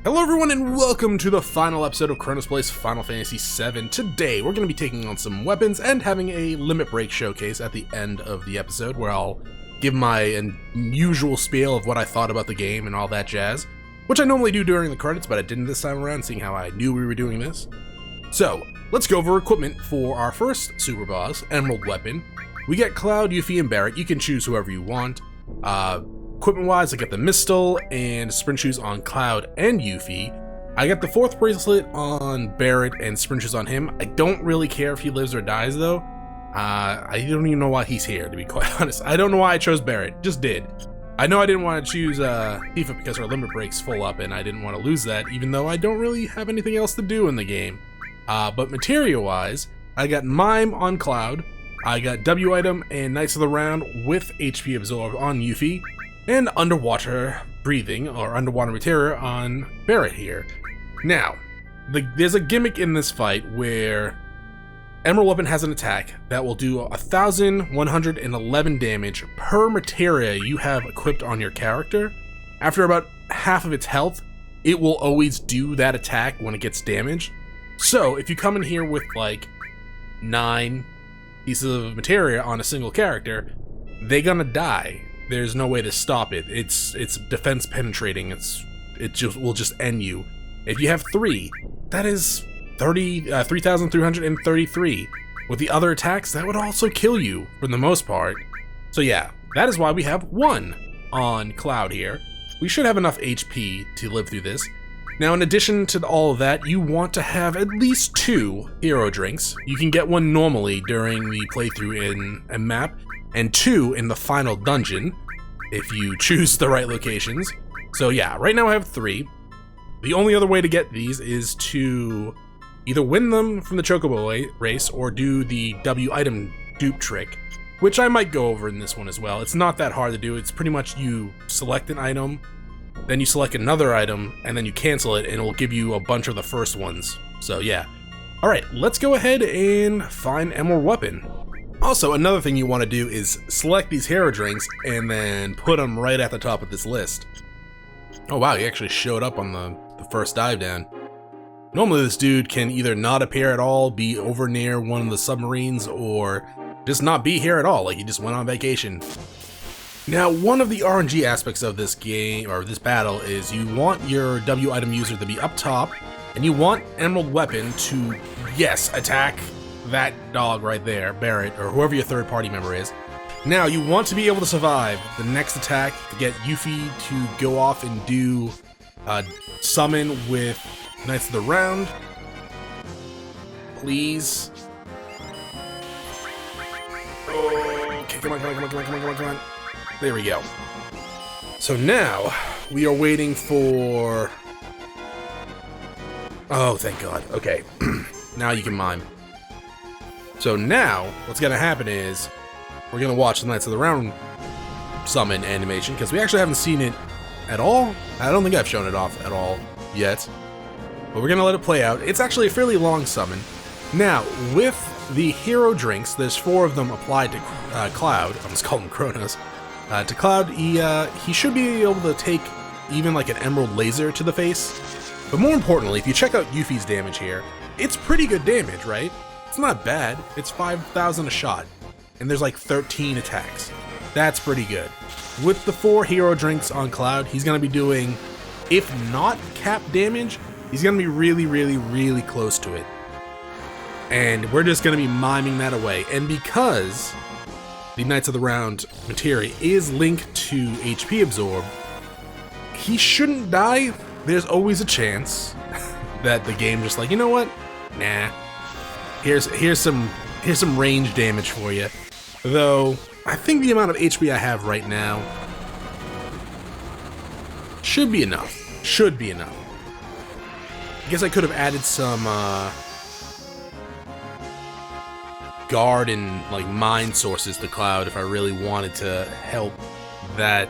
Hello everyone and welcome to the final episode of Chronos Plays Final Fantasy VII. Today we're going to be taking on some weapons and having a limit break showcase at the end of the episode where I'll give my usual spiel of what I thought about the game and all that jazz, which I normally do during the credits, but I didn't this time around, seeing how I knew we were doing this. So, let's go over equipment for our first super boss, Emerald Weapon. We get Cloud, Yuffie, and Barret. You can choose whoever you want. Equipment-wise, I get the Mistle and Sprint Shoes on Cloud and Yuffie. I get the 4th bracelet on Barret and Sprint Shoes on him. I don't really care if he lives or dies, though. I don't even know why he's here, to be quite honest. I don't know why I chose Barret, just did. I know I didn't want to choose Tifa because her limit break's full up, and I didn't want to lose that, even though I don't really have anything else to do in the game. But materia-wise, I got Mime on Cloud. I got W item and Knights of the Round with HP Absorb on Yuffie. And underwater breathing, or underwater materia on Barret here. Now, there's a gimmick in this fight where Emerald Weapon has an attack that will do 1,111 damage per materia you have equipped on your character. After about half of its health, it will always do that attack when it gets damaged. So, if you come in here with like 9 pieces of materia on a single character, they're gonna die. There's no way to stop it. It's defense penetrating. It will just end you. If you have 3, that is 3,333. With the other attacks, that would also kill you for the most part. So yeah, that is why we have 1 on Cloud here. We should have enough HP to live through this. Now, in addition to all of that, you want to have at least 2 hero drinks. You can get 1 normally during the playthrough in a map, and 2 in the final dungeon, if you choose the right locations. So yeah, right now I have 3. The only other way to get these is to either win them from the Chocobo race or do the W item dupe trick, which I might go over in this one as well. It's not that hard to do. It's pretty much you select an item, then you select another item, and then you cancel it, and it will give you a bunch of the first ones. So yeah. Alright, let's go ahead and find Emerald Weapon. Also, another thing you want to do is select these hero drinks and then put them right at the top of this list. Oh wow, he actually showed up on the first dive down. Normally this dude can either not appear at all, be over near one of the submarines, or just not be here at all, like he just went on vacation. Now, one of the RNG aspects of this game, or this battle, is you want your W item user to be up top, and you want Emerald Weapon to, yes, attack that dog right there, Barret, or whoever your third party member is. Now, you want to be able to survive the next attack to get Yuffie to go off and do summon with Knights of the Round. Please. Okay, come on. There we go. So now, we are waiting for... Oh, thank God. Okay. Now you can mime. So now, what's gonna happen is, we're gonna watch the Knights of the Round summon animation, because we actually haven't seen it at all. I don't think I've shown it off at all yet. But we're gonna let it play out. It's actually a fairly long summon. Now, with the hero drinks, there's 4 of them applied to Cloud. I almost called him Chronos. To Cloud, he should be able to take even like an emerald laser to the face. But more importantly, if you check out Yuffie's damage here, it's pretty good damage, right? It's not bad. It's 5,000 a shot, and there's like 13 attacks. That's pretty good. With the 4 hero drinks on Cloud, he's gonna be doing, if not cap damage, he's gonna be really close to it. And we're just gonna be miming that away. And because the Knights of the Round materia is linked to HP Absorb, he shouldn't die. There's always a chance that the game just like, you know what? Nah. Here's some range damage for you. Though I think the amount of HP I have right now should be enough. Should be enough. I guess I could have added some guard and like mine sources to Cloud if I really wanted to help that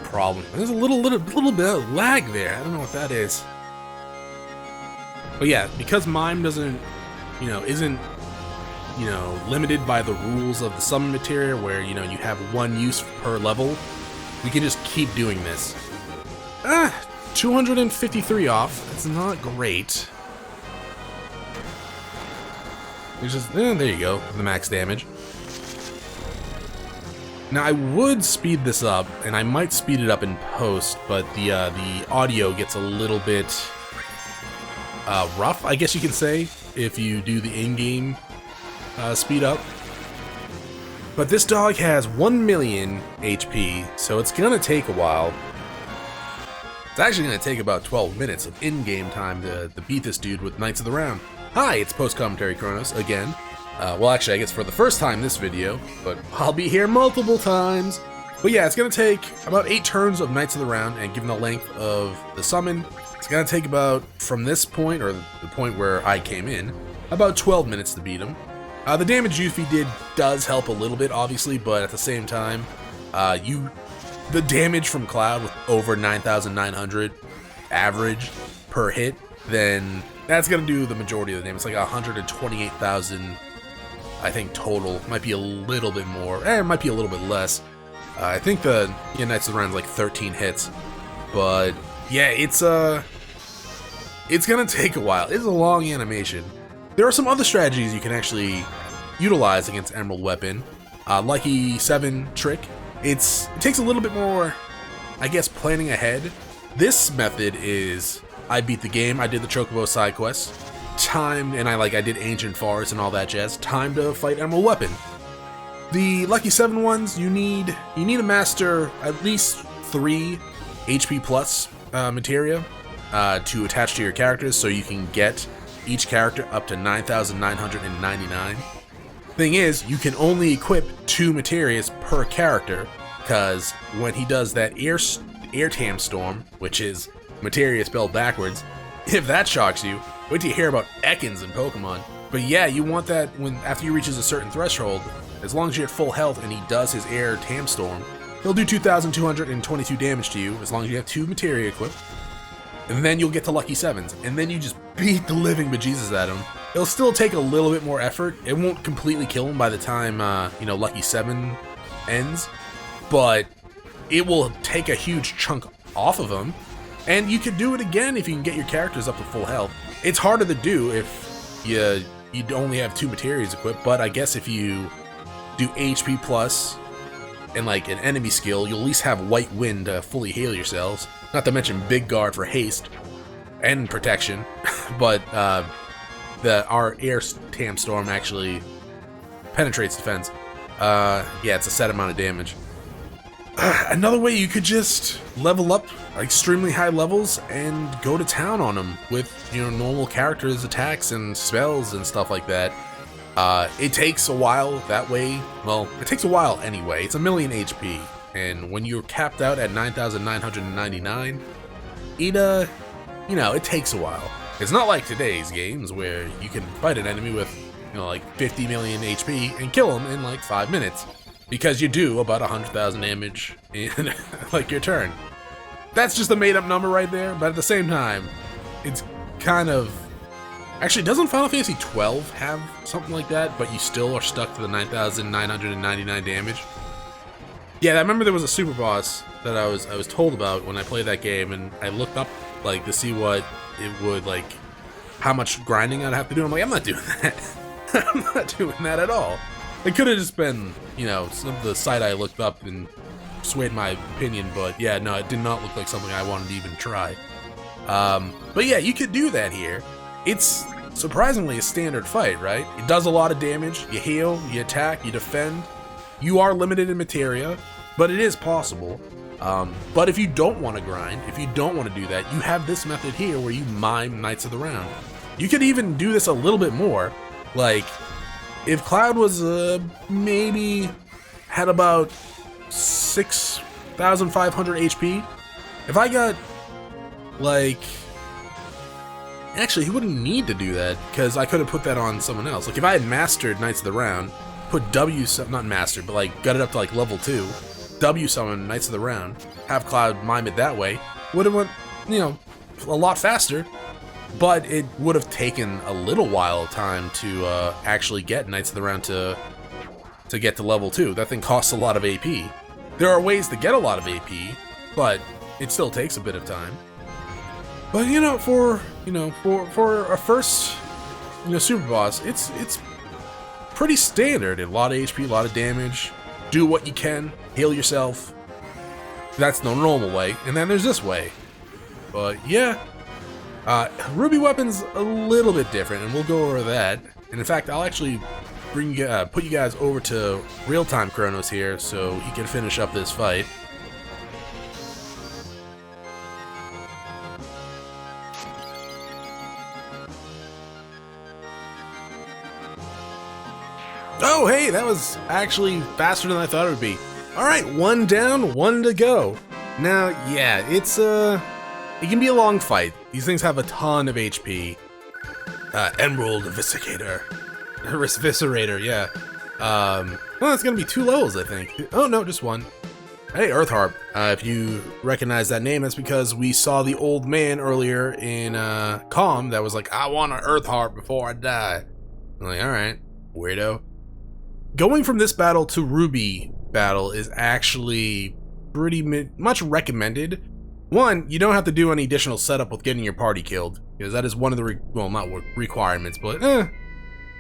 problem. There's a little bit of lag there. I don't know what that is. But yeah, because Mime isn't limited by the rules of the summon materia where, you have 1 use per level, we can just keep doing this. 253 off. That's not great. There's just, there you go, the max damage. Now I would speed this up, and I might speed it up in post, but the audio gets a little bit rough, I guess you can say, if you do the in-game speed up. But this dog has 1 million HP, so it's gonna take a while. It's actually gonna take about 12 minutes of in-game time to beat this dude with Knights of the Round. Hi, it's post-commentary Chronos again. Well, actually, I guess for the first time this video, but I'll be here multiple times. But yeah, it's gonna take about 8 turns of Knights of the Round, and given the length of the summon, it's gonna take about, from this point, or the point where I came in, about 12 minutes to beat him. The damage Yuffie did does help a little bit, obviously, but at the same time, the damage from Cloud with over 9,900 average per hit, then that's gonna do the majority of the damage. It's like 128,000, I think, total. Might be a little bit more, it might be a little bit less. I think the Knights of the Round is like 13 hits, but yeah, it's gonna take a while. It's a long animation. There are some other strategies you can actually utilize against Emerald Weapon. Lucky 7 trick. It takes a little bit more, I guess, planning ahead. This method is, I beat the game, I did the Chocobo side quest, and I did Ancient Forest and all that jazz. Time to fight Emerald Weapon. The Lucky 7 ones, you need to master at least 3 HP plus materia to attach to your characters, so you can get each character up to 9,999. Thing is, you can only equip 2 materias per character, because when he does that air tam storm, which is materia spelled backwards, if that shocks you, wait till you hear about Ekans in Pokemon. But yeah, you want that after he reaches a certain threshold, as long as you're at full health and he does his air tam storm, he'll do 2,222 damage to you as long as you have 2 materia equipped. And then you'll get to Lucky 7s, and then you just beat the living bejesus out of him. It'll still take a little bit more effort. It won't completely kill him by the time, Lucky 7 ends, but it will take a huge chunk off of him, and you can do it again if you can get your characters up to full health. It's harder to do if you only have 2 materials equipped, but I guess if you do HP plus and like an enemy skill, you'll at least have White Wind to fully heal yourselves. Not to mention Big Guard for haste and protection, but our air tam storm actually penetrates defense. Yeah, it's a set amount of damage. Another way, you could just level up extremely high levels and go to town on them with normal characters, attacks, and spells and stuff like that. It takes a while that way. Well, it takes a while anyway. It's 1 million HP. And when you're capped out at 9,999, it takes a while. It's not like today's games where you can fight an enemy with, like 50 million HP and kill him in like 5 minutes, because you do about 100,000 damage in like your turn. That's just a made-up number right there, but at the same time, it's kind of... Actually, doesn't Final Fantasy XII have something like that, but you still are stuck to the 9,999 damage? Yeah, I remember there was a super boss that I was told about when I played that game, and I looked up to see what it would how much grinding I'd have to do. I'm like, I'm not doing that. I'm not doing that at all. It could have just been, some of the site I looked up and swayed my opinion, but yeah, no, it did not look like something I wanted to even try. But yeah, you could do that here. It's surprisingly a standard fight, right? It does a lot of damage. You heal, you attack, you defend. You are limited in materia, but it is possible. But if you don't want to grind, if you don't want to do that, you have this method here where you mime Knights of the Round. You could even do this a little bit more. Like, if Cloud was maybe had about 6,500 HP, if I got actually, he wouldn't need to do that, because I could have put that on someone else. Like, if I had mastered Knights of the Round, put not mastered, but got it up to level 2, W summon Knights of the Round, have Cloud mime it that way, would have went, a lot faster, but it would have taken a little while of time to actually get Knights of the Round to get to level 2. That thing costs a lot of AP. There are ways to get a lot of AP, but it still takes a bit of time. But for a first super boss, it's pretty standard. A lot of HP, a lot of damage. Do what you can, heal yourself. That's the normal way, and then there's this way. But yeah, Ruby weapon's a little bit different, and we'll go over that. And in fact, I'll actually put you guys over to real-time Chronos here, so he can finish up this fight. Oh, hey, that was actually faster than I thought it would be. Alright, one down, one to go. Now, yeah, it can be a long fight. These things have a ton of HP. Emerald Eviscerator, yeah. Well, it's gonna be 2 levels, I think. Oh, no, just 1. Hey, Earth Harp. If you recognize that name, that's because we saw the old man earlier in Kalm that was like, I want an Earth Harp before I die. I'm like, alright, weirdo. Going from this battle to Ruby battle is actually pretty much recommended. One, you don't have to do any additional setup with getting your party killed, because that is one of the, not requirements, but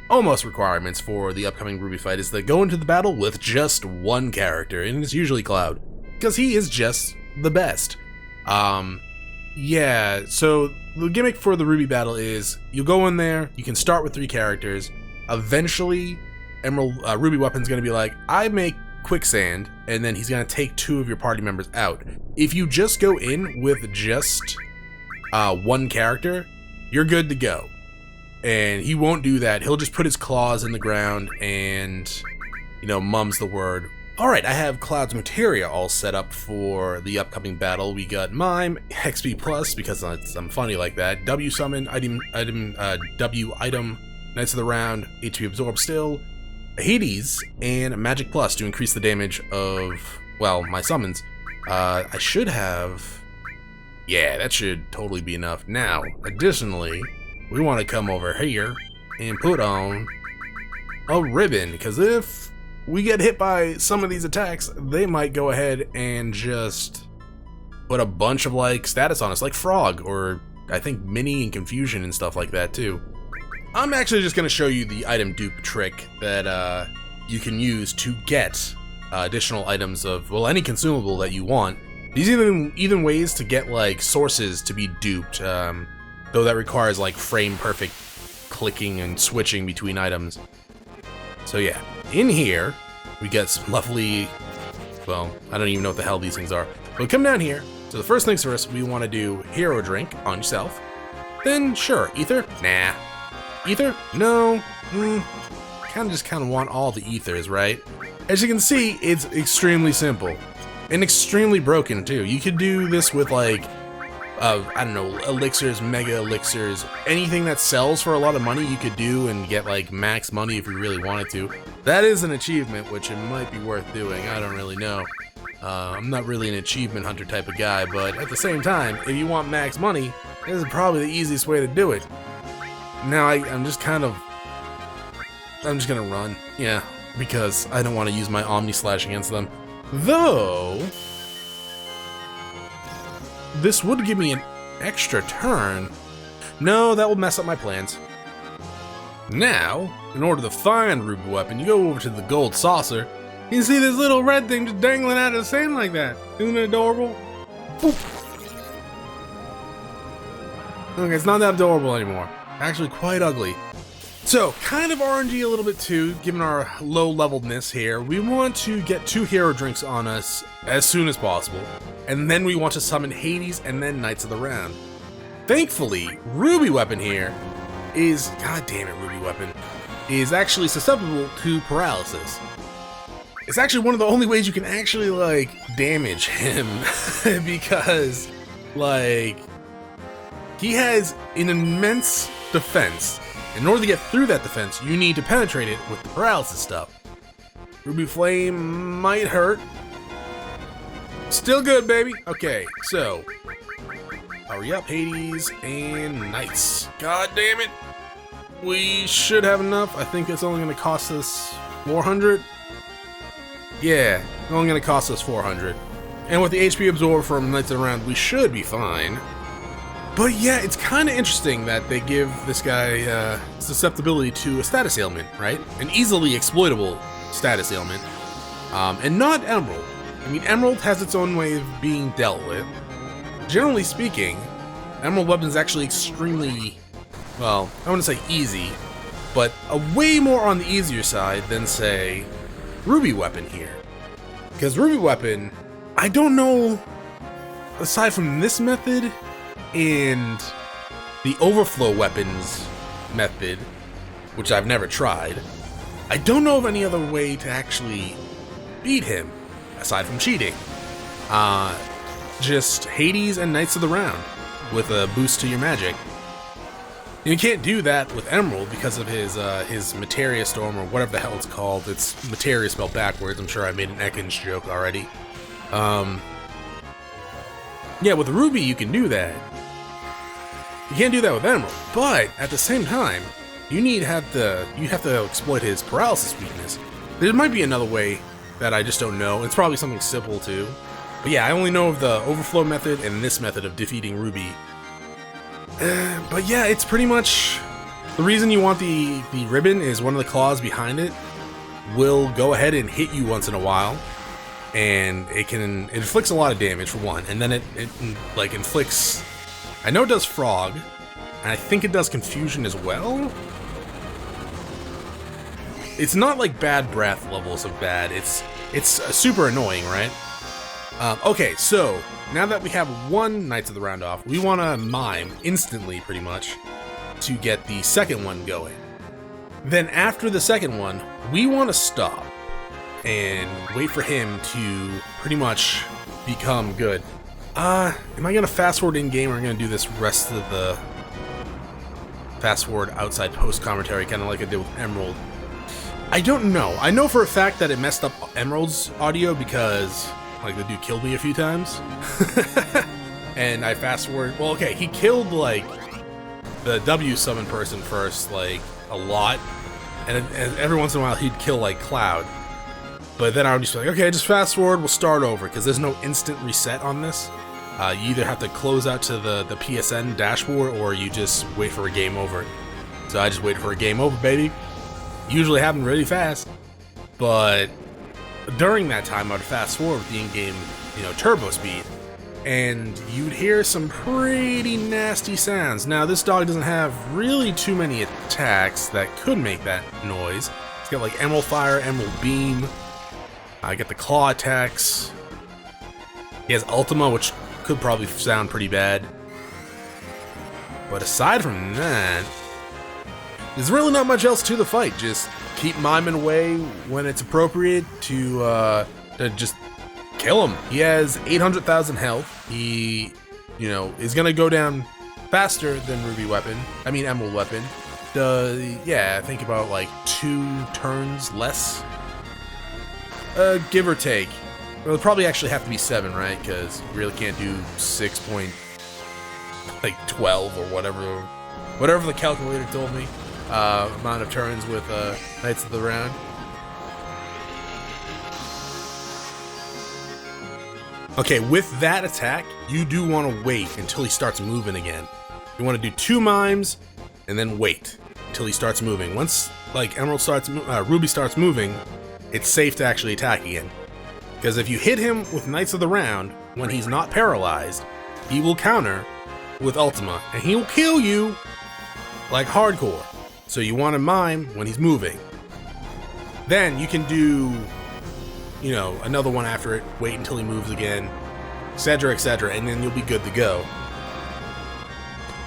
almost requirements for the upcoming Ruby fight, is to go into the battle with just one character, and it's usually Cloud, because he is just the best. Yeah, so the gimmick for the Ruby battle is, you go in there, you can start with 3 characters, eventually Ruby Weapon's gonna be like, I make quicksand, and then he's gonna take 2 of your party members out. If you just go in with just 1 character, you're good to go. And he won't do that. He'll just put his claws in the ground and, mums the word. Alright, I have Cloud's materia all set up for the upcoming battle. We got Mime, XP Plus, because I'm funny like that, W Summon, W Item, Knights of the Round, HP Absorb still, Hades, and Magic Plus to increase the damage of, well, my summons. I should have... Yeah, that should totally be enough. Now, additionally, we want to come over here and put on a ribbon, because if we get hit by some of these attacks, they might go ahead and just put a bunch of, status on us, like Frog, or I think Mini and Confusion and stuff like that, too. I'm actually just going to show you the item dupe trick that you can use to get additional items of, well, any consumable that you want. These even ways to get, sources to be duped, though that requires, frame perfect clicking and switching between items. So yeah, in here, we get some lovely, well, I don't even know what the hell these things are. But come down here, so the first things first, we want to do Hero Drink on yourself. Then, sure, Ether? Nah. Ether? No. Kind of want all the ethers, right? As you can see, it's extremely simple. And extremely broken, too. You could do this with, I don't know, elixirs, mega elixirs, anything that sells for a lot of money you could do and get, max money if you really wanted to. That is an achievement, which it might be worth doing. I don't really know. I'm not really an achievement hunter type of guy, but at the same time, if you want max money, this is probably the easiest way to do it. Now, I'm just gonna run, yeah, because I don't want to use my Omni Slash against them. Though, this would give me an extra turn. No, that will mess up my plans. Now, in order to find Ruby Weapon, you go over to the gold saucer. You can see this little red thing just dangling out of the sand like that. Isn't it adorable? Boop. Okay, it's not that adorable anymore. Actually quite ugly. So, kind of RNG a little bit too, given our low-leveledness here. We want to get 2 hero drinks on us as soon as possible, and then we want to summon Hades and then Knights of the Round. Thankfully, Ruby Weapon here is, god damn it, Ruby Weapon, is actually susceptible to paralysis. It's actually one of the only ways you can actually, damage him, because, he has an immense defense. In order to get through that defense, you need to penetrate it with the paralysis stuff. Ruby Flame might hurt. Still good, baby. Okay, so hurry up, Hades and Knights. God damn it. We should have enough. I think it's only going to cost us 400. Yeah, it's only going to cost us 400. And with the HP absorb from Knights of the Round, we should be fine. But yeah, it's kind of interesting that they give this guy susceptibility to a status ailment, right? An easily exploitable status ailment. And not Emerald. I mean, Emerald has its own way of being dealt with. Generally speaking, Emerald weapon is actually extremely, well, I wouldn't say easy, but a way more on the easier side than, say, Ruby weapon here. Because Ruby weapon, I don't know, aside from this method and the overflow weapons method, which I've never tried, I don't know of any other way to actually beat him, aside from cheating. Just Hades and Knights of the Round with a boost to your magic. You can't do that with Emerald because of his Materia Storm, or whatever the hell it's called. It's Materia spelled backwards. I'm sure I made an Ekans joke already. Yeah, with Ruby you can do that. You can't do that with Emerald, but at the same time, you have to exploit his paralysis weakness. There might be another way that I just don't know. It's probably something simple too. But yeah, I only know of the overflow method and this method of defeating Ruby. But yeah, it's pretty much the reason you want the ribbon is one of the claws behind it will go ahead and hit you once in a while, and it inflicts a lot of damage for one, and then it like inflicts, I know it does frog, and I think it does confusion as well. It's not like bad breath levels of bad. It's super annoying, right? Okay, so now that we have one Knights of the Round off, we want to mime instantly, pretty much, to get the second one going. Then after the second one, we want to stop and wait for him to pretty much become good. Am I going to fast forward in game, or am I going to do this rest of the fast forward outside post commentary, kind of like I did with Emerald? I don't know. I know for a fact that it messed up Emerald's audio because, like, the dude killed me a few times. And I fast forward. Well, okay, he killed, like, the W summon person first, like, a lot. And every once in a while he'd kill, like, Cloud. But then I would just be like, okay, just fast forward, we'll start over, because there's no instant reset on this. You either have to close out to the PSN dashboard, or you just wait for a game over. So I just waited for a game over, baby. Usually happened really fast. But during that time, I would fast forward with the in-game, turbo speed, and you'd hear some pretty nasty sounds. Now, this dog doesn't have really too many attacks that could make that noise. It's got like Emerald Fire, Emerald Beam. I get the claw attacks. He has Ultima, which could probably sound pretty bad. But aside from that, there's really not much else to the fight. Just keep miming away when it's appropriate to just kill him. He has 800,000 health. He, is gonna go down faster than Emerald weapon. I think about like 2 turns less, give or take. Well, it'll probably actually have to be 7, right? Because you really can't do 6.12 or whatever the calculator told me. Amount of turns with Knights of the Round. Okay, with that attack, you do want to wait until he starts moving again. You want to do 2 mimes and then wait until he starts moving. Once Ruby starts moving, it's safe to actually attack again. Because if you hit him with Knights of the Round when he's not paralyzed, he will counter with Ultima, and he will kill you like hardcore. So you want to mime when he's moving. Then you can do, another one after it, wait until he moves again, etc., and then you'll be good to go.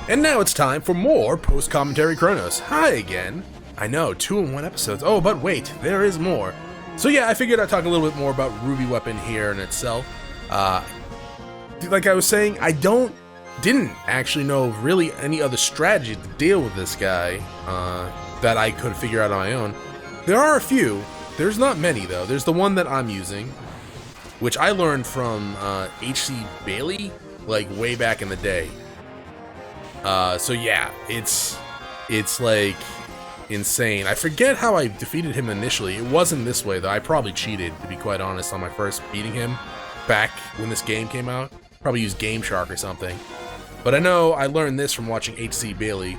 And now it's time for more post-commentary Chronos. Hi again. I know, 2 in 1 episodes. Oh, but wait, there is more. So yeah, I figured I'd talk a little bit more about Ruby weapon here in itself. Like I was saying, I didn't actually know really any other strategy to deal with this guy that I could figure out on my own. There are a few. There's not many though. There's the one that I'm using, which I learned from H.C. Bailey, like way back in the day. So yeah, it's like insane. I forget how I defeated him initially. It wasn't this way though. I probably cheated, to be quite honest, on my first beating him back when this game came out. Probably used Game Shark or something. But I know I learned this from watching HC Bailey,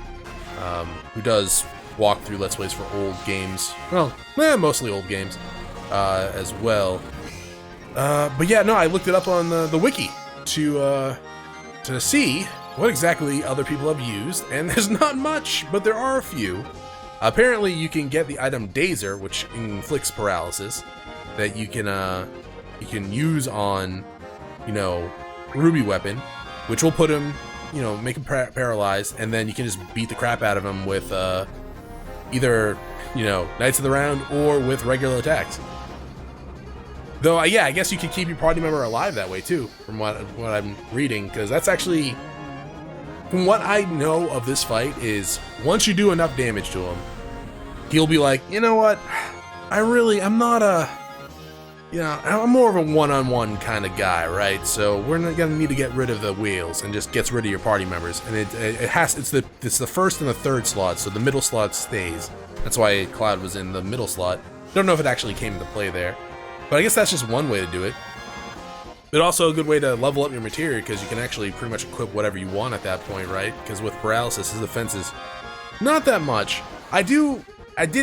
who does walkthrough Let's Plays for old games. Well, mostly old games as well. But yeah, no, I looked it up on the wiki to see what exactly other people have used, and there's not much, but there are a few. Apparently, you can get the item Dazer, which inflicts paralysis, that you can use on, Ruby Weapon, which will put him, make him paralyzed, and then you can just beat the crap out of him with either, Knights of the Round or with regular attacks. Though, yeah, I guess you can keep your party member alive that way too, from what I'm reading, because that's actually, from what I know of this fight, is once you do enough damage to him, he'll be like, you know what, I'm not I'm more of a one-on-one kind of guy, right? So we're not gonna need to get rid of the wheels, and just gets rid of your party members. And it's the first and the third slot, so the middle slot stays. That's why Cloud was in the middle slot. Don't know if it actually came into play there. But I guess that's just one way to do it. But also a good way to level up your materia, because you can actually pretty much equip whatever you want at that point, right? Because with paralysis, his defense is not that much. I did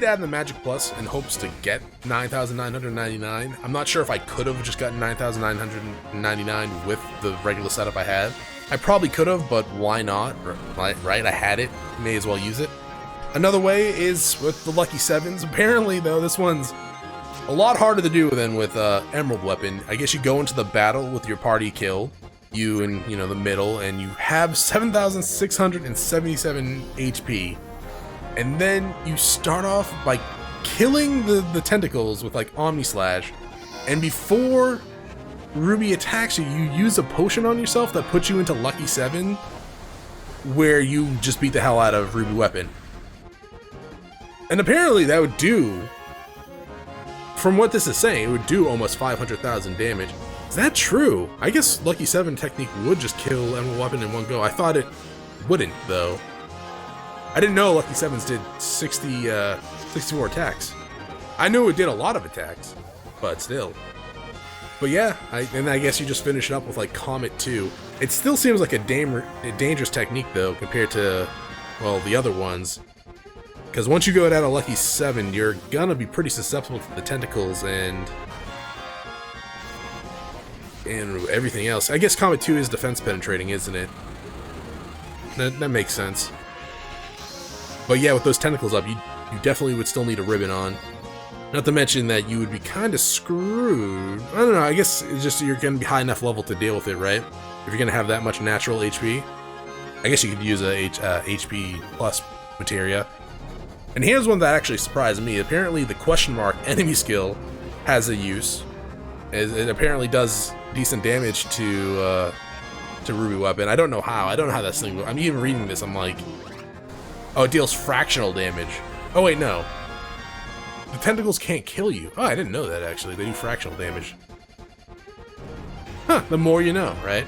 add the Magic Plus in hopes to get 9,999. I'm not sure if I could have just gotten 9,999 with the regular setup I had. I probably could have, but why not? Right? I had it. May as well use it. Another way is with the Lucky Sevens. Apparently, though, this one's a lot harder to do than with Emerald Weapon. I guess you go into the battle with your party kill, you in the middle, and you have 7,677 HP, and then you start off by killing the tentacles with like Omni Slash, and before Ruby attacks you, you use a potion on yourself that puts you into Lucky 7, where you just beat the hell out of Ruby Weapon. And apparently that would do, from what this is saying, it would do almost 500,000 damage. Is that true? I guess Lucky 7 technique would just kill Emerald Weapon in one go. I thought it wouldn't, though. I didn't know Lucky 7s did 64 attacks. I knew it did a lot of attacks, but still. But yeah, and I guess you just finish it up with like Comet 2. It still seems like a dangerous technique, though, compared to, well, the other ones. Because once you go down to Lucky 7, you're gonna be pretty susceptible to the tentacles and everything else. I guess Comet 2 is defense penetrating, isn't it? That makes sense. But yeah, with those tentacles up, you definitely would still need a ribbon on. Not to mention that you would be kind of screwed. I don't know, I guess it's just you're gonna be high enough level to deal with it, right? If you're gonna have that much natural HP. I guess you could use a HP plus materia. And here's one that actually surprised me. Apparently the question mark enemy skill has a use. It apparently does decent damage to Ruby Weapon. I don't know how. I don't know how this thing. I'm even reading this. I'm like, oh, it deals fractional damage. Oh wait, no. The tentacles can't kill you. Oh, I didn't know that actually. They do fractional damage. Huh? The more you know, right?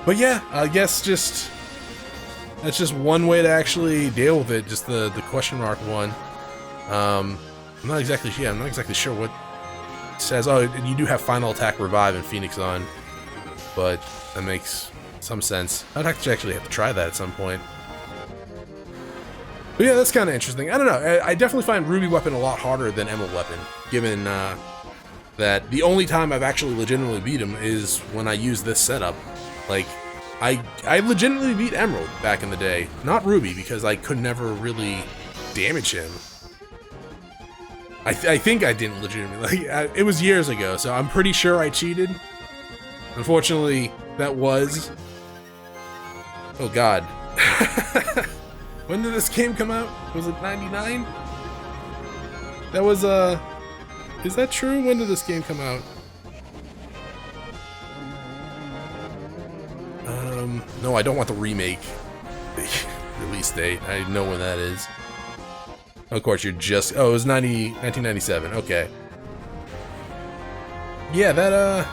But yeah, I guess that's just one way to actually deal with it. Just the question mark one. I'm not exactly sure what it says. Oh, you do have Final Attack, Revive, and Phoenix on, but that makes some sense. I'd actually have to try that at some point. But yeah, that's kind of interesting. I don't know. I definitely find Ruby Weapon a lot harder than Emerald Weapon, given that the only time I've actually legitimately beat him is when I use this setup. Like, I legitimately beat Emerald back in the day, not Ruby, because I could never really damage him. I think I didn't legitimately. It was years ago, so I'm pretty sure I cheated. Unfortunately, that was... Oh god. When did this game come out? Was it 99? That was, is that true? When did this game come out? No, I don't want the remake release date. I know when that is. Of course, you're just... Oh, it was 1997. Okay. Yeah,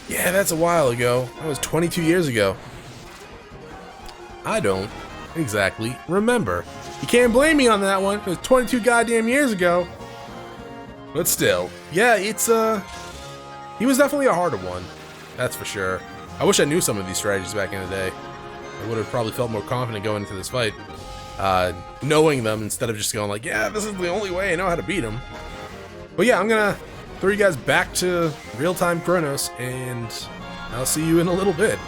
yeah, that's a while ago. That was 22 years ago. I don't exactly remember. You can't blame me on that one. It was 22 goddamn years ago. But still. Yeah, it's, he was definitely a harder one. that's for sure. I wish I knew some of these strategies back in the day. I would have probably felt more confident going into this fight, knowing them instead of just going like, yeah, this is the only way I know how to beat him. But yeah, I'm gonna throw you guys back to real-time Chronos, and I'll see you in a little bit.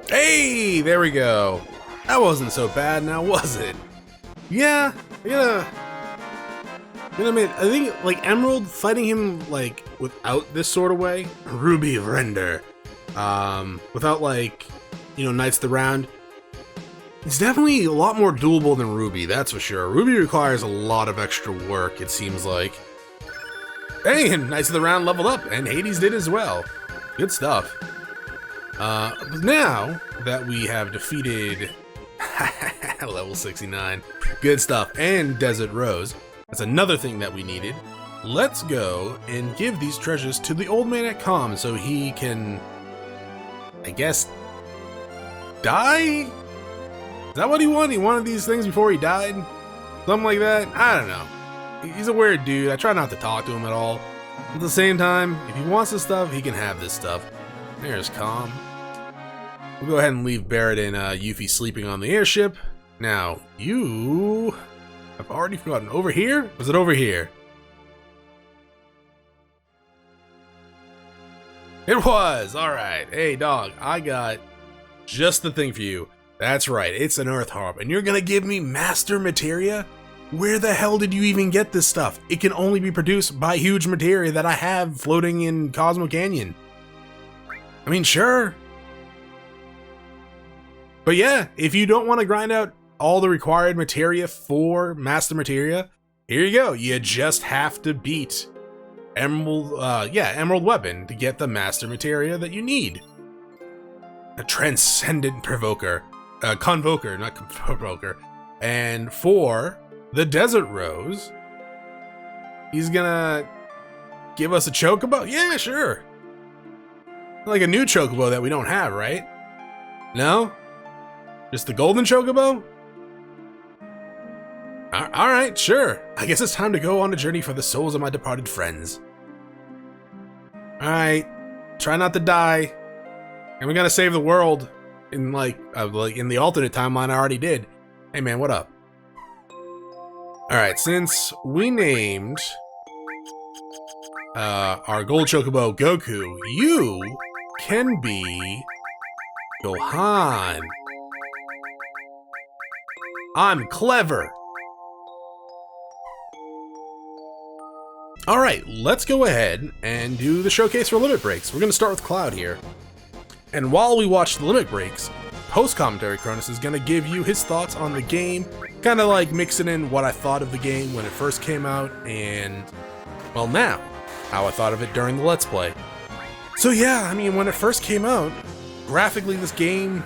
Hey, there we go. That wasn't so bad now, was it? Yeah, I think like Emerald fighting him like without this sort of way, Ruby Render, without like, you know, Knights of the Round, it's definitely a lot more doable than Ruby, that's for sure. Ruby requires a lot of extra work, it seems like. Hey, and Knights of the Round leveled up, and Hades did as well. Good stuff. Now that we have defeated level 69, good stuff, and Desert Rose, that's another thing that we needed. Let's go and give these treasures to the old man at Kalm so he can, I guess, die? Is that what he wanted? He wanted these things before he died? Something like that? I don't know. He's a weird dude. I try not to talk to him at all. At the same time, if he wants this stuff, he can have this stuff. There's Kalm. We'll go ahead and leave Barrett and Yuffie sleeping on the airship. Now, you... I've already forgotten. Over here? Was it over here? It was! Alright. Hey, dog. I got just the thing for you. That's right. It's an Earth Harp. And you're gonna give me Master Materia? Where the hell did you even get this stuff? It can only be produced by huge materia that I have floating in Cosmo Canyon. I mean, sure. But yeah, if you don't want to grind out all the required materia for Master Materia, here you go. You just have to beat Emerald Weapon to get the Master Materia that you need. A Transcendent Convoker, not Provoker. And for the Desert Rose, he's gonna give us a Chocobo? Yeah, sure. Like a new Chocobo that we don't have, right? No? Just the golden Chocobo? Alright, sure. I guess it's time to go on a journey for the souls of my departed friends. Alright. Try not to die. And we gotta save the world. In like in the alternate timeline I already did. Hey man, what up? Alright, since we named our gold Chocobo Goku, you can be Gohan. I'm clever. Alright, let's go ahead and do the showcase for limit breaks. We're going to start with Cloud here. And while we watch the limit breaks, post-commentary Chronos is going to give you his thoughts on the game, kind of like mixing in what I thought of the game when it first came out, and, well, now, how I thought of it during the Let's Play. So yeah, I mean, when it first came out, graphically this game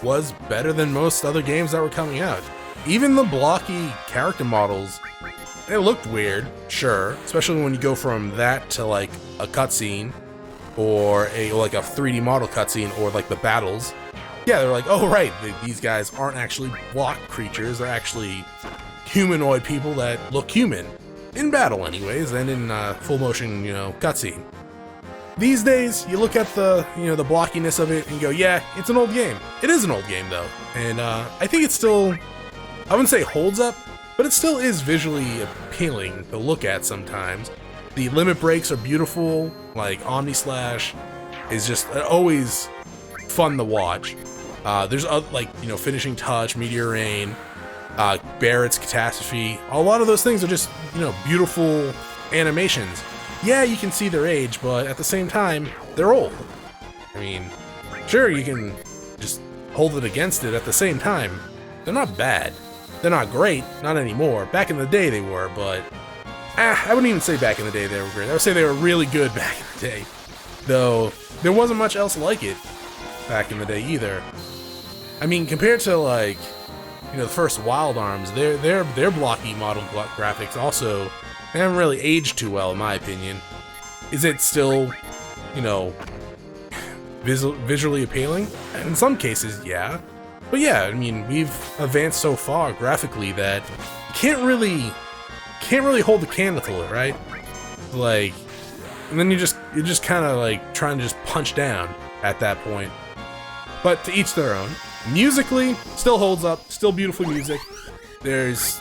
was better than most other games that were coming out. Even the blocky character models, they looked weird, sure, especially when you go from that to like a cutscene, or like a 3D model cutscene, or like the battles. Yeah, they're like, oh right, these guys aren't actually block creatures, they're actually humanoid people that look human. In battle anyways, and in full motion, you know, cutscene. These days, you look at the, you know, the blockiness of it and go, yeah, it's an old game. It is an old game though, and I think it still, I wouldn't say holds up, but it still is visually appealing to look at sometimes. The limit breaks are beautiful, like Omni Slash is just always fun to watch. There's like, you know, Finishing Touch, Meteor Rain, Barrett's Catastrophe. A lot of those things are just, you know, beautiful animations. Yeah, you can see their age, but at the same time, they're old. I mean, sure, you can just hold it against it at the same time. They're not bad. They're not great, not anymore. Back in the day they were, but I wouldn't even say back in the day they were great. I would say they were really good back in the day. Though, there wasn't much else like it back in the day either. I mean, compared to like, you know, the first Wild Arms, their blocky model graphics also, they haven't really aged too well in my opinion. Is it still, you know, visually appealing? In some cases, yeah. But yeah, I mean, we've advanced so far graphically that you can't really hold the candle to it, right? Like, and then you're just kind of like trying to just punch down at that point. But to each their own. Musically, still holds up, still beautiful music. There's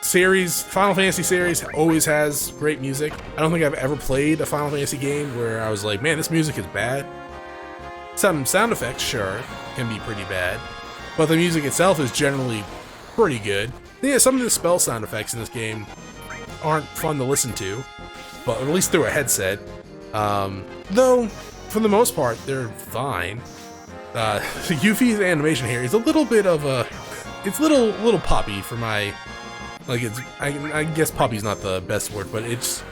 Final Fantasy series always has great music. I don't think I've ever played a Final Fantasy game where I was like, man, this music is bad. Some sound effects, sure, can be pretty bad, but the music itself is generally pretty good. Yeah, some of the spell sound effects in this game aren't fun to listen to, but at least through a headset. Though, for the most part, they're fine. Yuffie's animation here is a little bit of a... It's little poppy for my... Like, it's... I guess poppy's not the best word, but it's...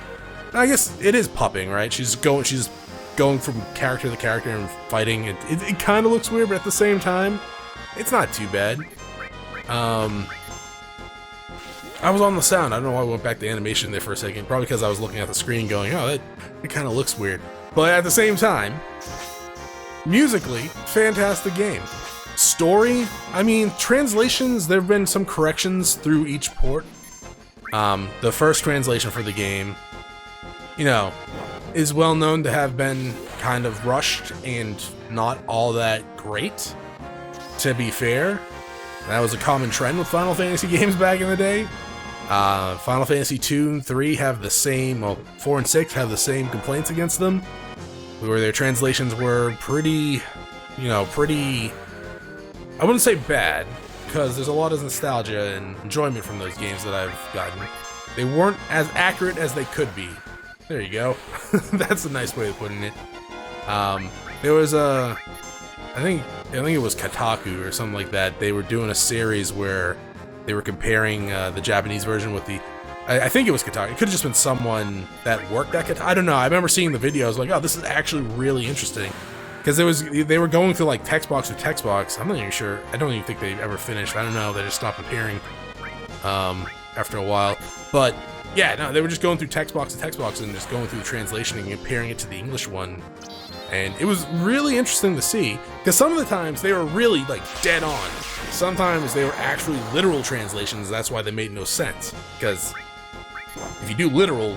I guess it is popping, right? She's going from character to character and fighting. It kind of looks weird, but at the same time, it's not too bad. I was on the sound. I don't know why I went back to animation there for a second. Probably because I was looking at the screen going, oh, it kind of looks weird. But at the same time, musically, fantastic game. Story, I mean, translations, there have been some corrections through each port. The first translation for the game, you know, is well known to have been kind of rushed and not all that great, to be fair. That was a common trend with Final Fantasy games back in the day. Final Fantasy 2 and 3 have the same, well, 4 and 6 have the same complaints against them, where their translations were pretty, I wouldn't say bad, because there's a lot of nostalgia and enjoyment from those games that I've gotten. They weren't as accurate as they could be. There you go. That's a nice way of putting it. There was I think it was Kotaku or something like that. They were doing a series where they were comparing the Japanese version with the... I think it was Kotaku. It could have just been someone that worked at Kotaku. I don't know. I remember seeing the videos like, oh, this is actually really interesting. Because they were going through like text box to text box. I'm not even sure. I don't even think they ever finished. I don't know. They just stopped appearing after a while. But yeah, no, they were just going through text box to text box and just going through the translation and comparing it to the English one. And it was really interesting to see, because some of the times they were really like dead on. Sometimes they were actually literal translations. That's why they made no sense. Because if you do literal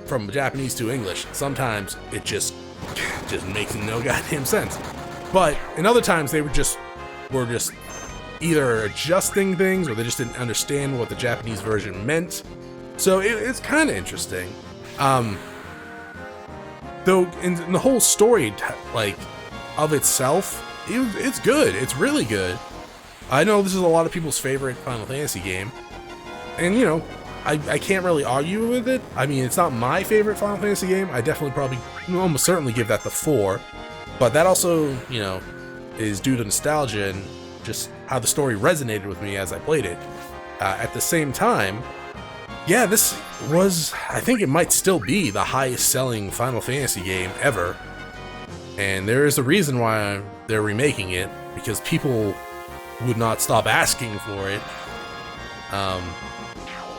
from Japanese to English, sometimes it just makes no goddamn sense. But in other times they were just either adjusting things or they just didn't understand what the Japanese version meant. So it's kind of interesting. Though in the whole story, like, of itself, it's good. It's really good. I know this is a lot of people's favorite Final Fantasy game, and you know, I can't really argue with it. I mean, it's not my favorite Final Fantasy game. I definitely probably almost certainly give that the 4, but that also, you know, is due to nostalgia and just how the story resonated with me as I played it. At the same time, yeah, this was, I think it might still be the highest selling Final Fantasy game ever. And there is a reason why they're remaking it, because people would not stop asking for it.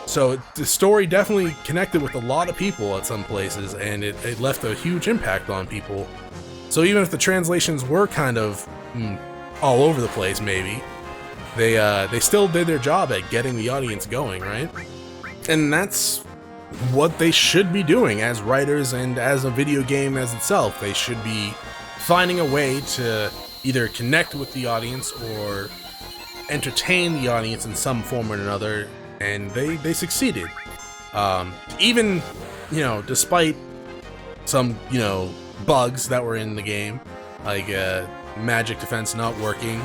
So the story definitely connected with a lot of people at some places, and it left a huge impact on people. So even if the translations were kind of all over the place, maybe, they still did their job at getting the audience going, right? And that's what they should be doing as writers and as a video game as itself. They should be finding a way to either connect with the audience or entertain the audience in some form or another, and they succeeded. Even, you know, despite some, you know, bugs that were in the game, like magic defense not working.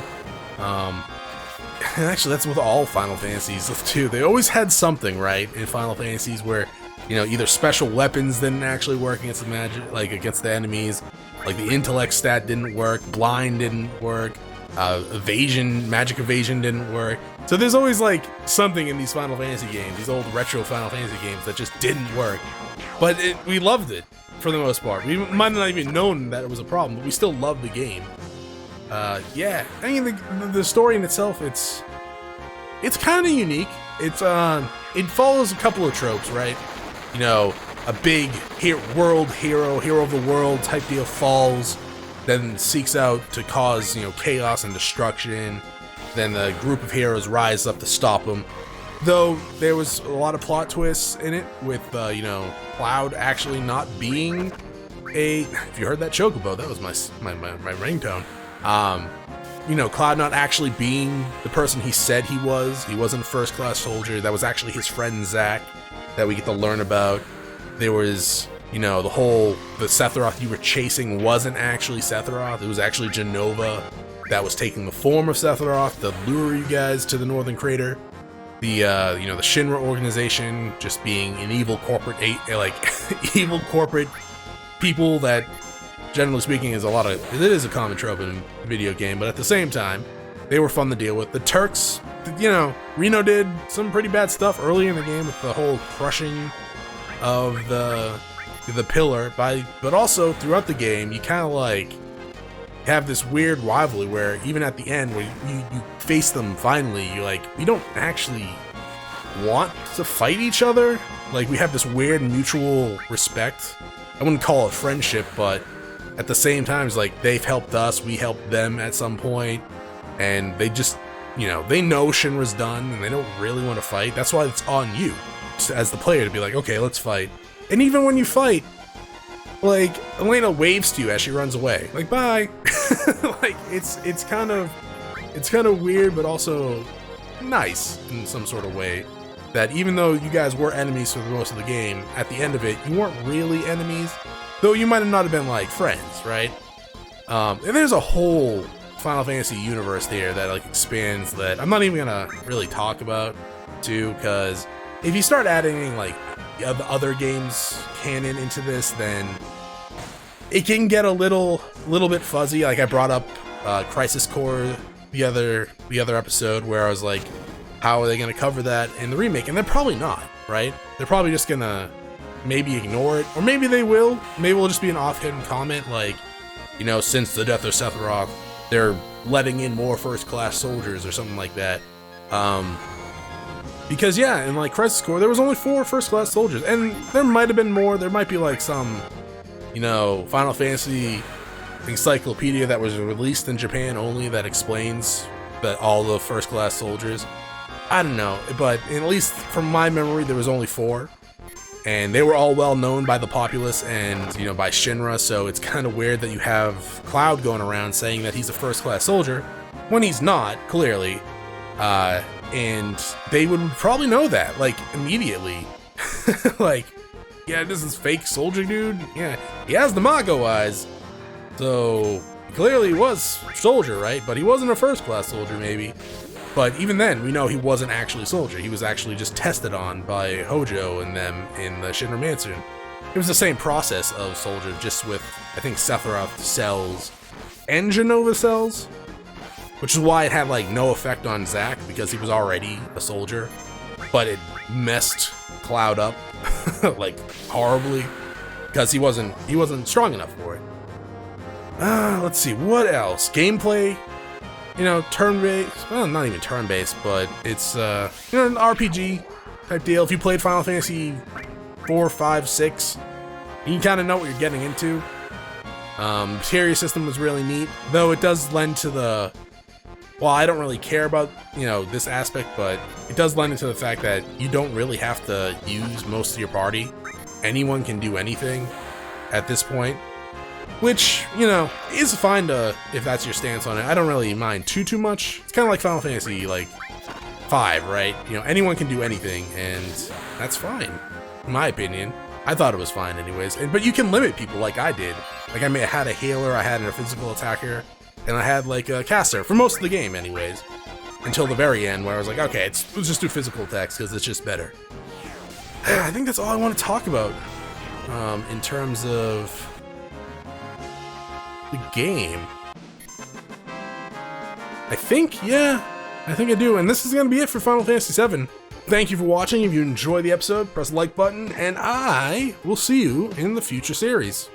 And actually, that's with all Final Fantasies too. They always had something, right, in Final Fantasies where, you know, either special weapons didn't actually work against the magic, like against the enemies, like the intellect stat didn't work, blind didn't work, magic evasion didn't work. So there's always like something in these Final Fantasy games, these old retro Final Fantasy games, that just didn't work. But we loved it for the most part. We might not even known that it was a problem, but we still loved the game. Yeah, I mean, the story in itself, it's kind of unique. It follows a couple of tropes, right? You know, a big world hero of the world type deal falls, then seeks out to cause, you know, chaos and destruction. then the group of heroes rise up to stop him. Though there was a lot of plot twists in it, with you know, Cloud actually not being a. If you heard that chocobo, that was my ringtone. You know, Cloud not actually being the person he said he was. He wasn't a first-class soldier. That was actually his friend Zack that we get to learn about. There was, you know, the Sephiroth you were chasing wasn't actually Sephiroth. It was actually Genova that was taking the form of Sephiroth to lure you guys to the Northern Crater. The you know, the Shinra organization just being an evil corporate evil corporate people that, generally speaking, it is a common trope in a video game, but at the same time, they were fun to deal with. The Turks, you know, Reno did some pretty bad stuff early in the game with the whole crushing of the pillar, but also throughout the game, you kind of like have this weird rivalry where even at the end, where you face them finally, you're like, we don't actually want to fight each other. Like, we have this weird mutual respect. I wouldn't call it friendship, but at the same time, it's like they've helped us, we helped them at some point, and they just, you know, they know Shinra's done and they don't really want to fight. That's why it's on you as the player to be like, okay, let's fight. And even when you fight, like, Elena waves to you as she runs away, like, bye. Like, it's kind of weird, but also nice in some sort of way, that even though you guys were enemies for the most of the game, at the end of it, you weren't really enemies. Though you might have not have been, like, friends, right? And there's a whole Final Fantasy universe here that, like, expands that I'm not even gonna really talk about, too, because if you start adding, like, the other games canon into this, then it can get a little bit fuzzy. Like, I brought up Crisis Core the other episode, where I was like, how are they gonna cover that in the remake? And they're probably not, right? They're probably just gonna maybe ignore it, or maybe they will. Maybe it'll just be an offhand comment, like, you know, since the death of Sephiroth, they're letting in more first-class soldiers or something like that. Because yeah, in like Crisis Core, there was only 4 first-class soldiers, and there might have been more. There might be like some, you know, Final Fantasy encyclopedia that was released in Japan only that explains that all the first-class soldiers. I don't know, but at least from my memory, there was only 4. And they were all well known by the populace and, you know, by Shinra, so it's kind of weird that you have Cloud going around saying that he's a first-class soldier, when he's not, clearly. And they would probably know that, like, immediately. Like, yeah, this is fake soldier dude. Yeah, he has the Mako eyes, so clearly he was soldier, right? But he wasn't a first-class soldier, maybe. But even then, we know he wasn't actually a soldier. He was actually just tested on by Hojo and them in the Shinra Mansion. It was the same process of soldier, just with, I think, Sephiroth cells and Genova cells, which is why it had, like, no effect on Zack, because he was already a soldier. But it messed Cloud up, like, horribly, because he wasn't strong enough for it. Let's see, what else? Gameplay. You know, turn-based, well, not even turn-based, but it's, you know, an RPG type deal. If you played Final Fantasy 4, 5, 6, you kind of know what you're getting into. Materia system was really neat, though it does lend to the, well, I don't really care about, you know, this aspect, but it does lend into the fact that you don't really have to use most of your party. Anyone can do anything at this point. Which, you know, is fine to, if that's your stance on it. I don't really mind too much. It's kind of like Final Fantasy, like, 5, right? You know, anyone can do anything, and that's fine, in my opinion. I thought it was fine anyways. But you can limit people like I did. Like, I had a healer, I had a physical attacker, and I had, like, a caster, for most of the game anyways. Until the very end, where I was like, okay, let's just do physical attacks, because it's just better. I think that's all I want to talk about, in terms of the game. I think I do, and this is gonna be it for Final Fantasy VII. Thank you for watching. If you enjoyed the episode, press the like button, and I will see you in the future series.